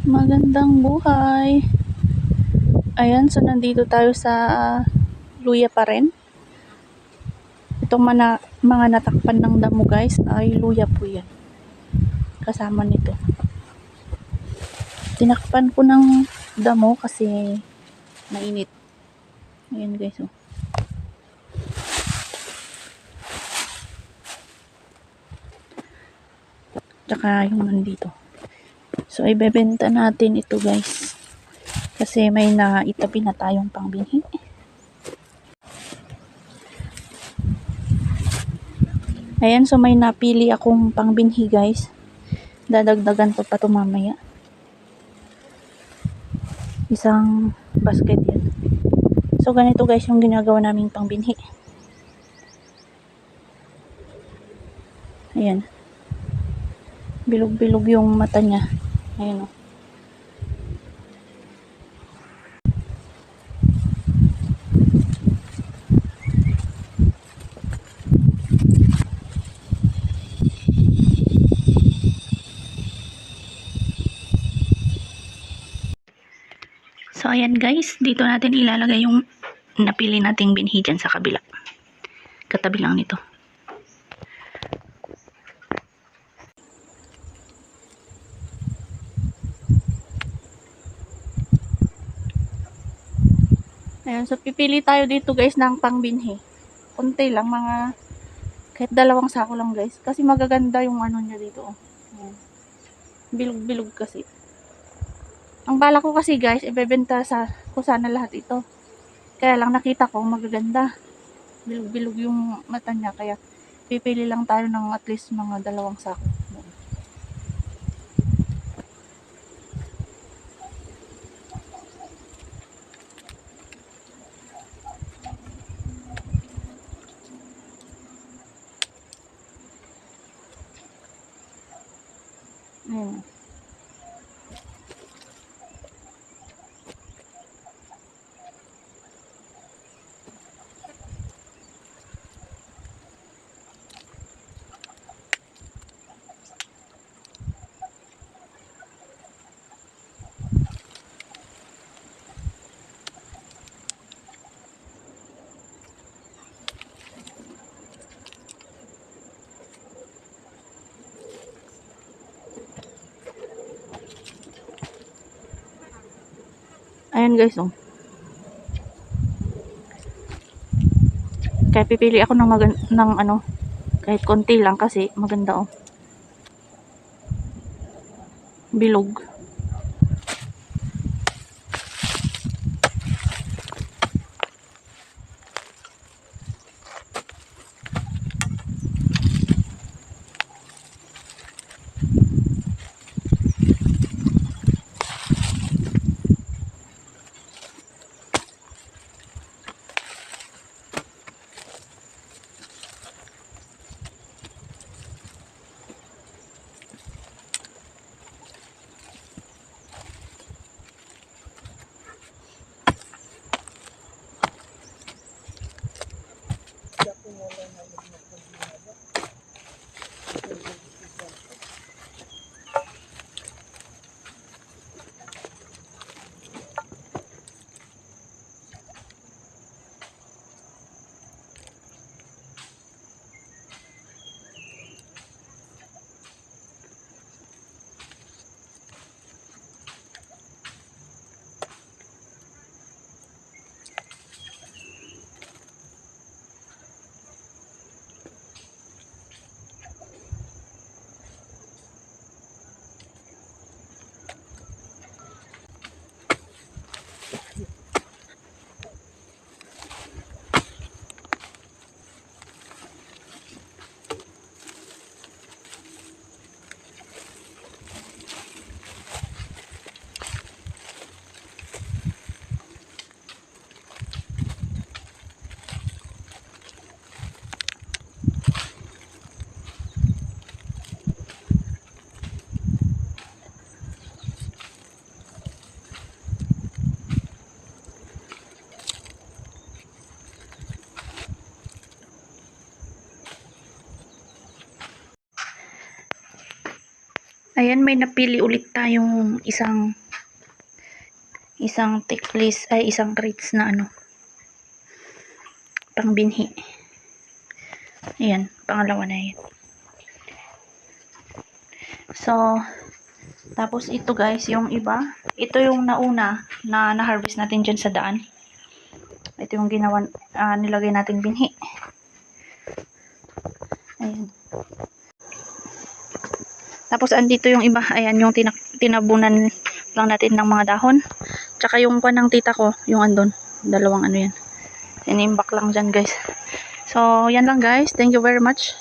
Magandang buhay. Ayan, so nandito tayo sa luya pa rin. Itong mga natakpan ng damo guys ay luya po yan. Kasama nito. Tinakpan ko ng damo kasi mainit. Ayan guys oh. Tsaka yung nandito. So ibebenta natin ito guys. Kasi may naitabi na tayong pangbinhi. Ayan, so may napili akong pangbinhi guys. Dadagdagan ko pa ito mamaya. Isang basket yan. So ganito guys yung ginagawa naming pangbinhi. Ayan. Bilog-bilog yung mata niya. Ayan o. So ayan guys, dito natin ilalagay yung napili nating binhi dyan sa kabila. Katabi lang nito. Ayan, so pipili tayo dito guys ng pangbinhi. Kunti lang, mga kahit 2 sako lang guys. Kasi magaganda yung ano niya dito. Oh. Ayan. Bilog-bilog kasi. Ang bala ko kasi guys, ibebenta ko sana lahat ito. Kaya lang nakita ko magaganda. Bilog-bilog yung mata niya. Kaya pipili lang tayo ng at least mga 2 sako. Ayan. Ayan guys, oh. Kaya pipili ako ng ano, kahit konti lang kasi maganda oh. Bilog. Ayan, may napili ulit tayong isang ticklis ay isang crates na ano, pangbinhi. Ayan, pangalawa na yan. So, tapos ito guys, yung iba, ito yung nauna na na-harvest natin dyan sa daan. Ito yung ginawa, nilagay nating binhi. Ayan. Tapos andito yung iba, ayan yung tinabunan lang natin ng mga dahon. Tsaka yung kwan ng tita ko, yung andon, dalawang ano yan. Inimbak lang dyan guys. So, yan lang guys. Thank you very much.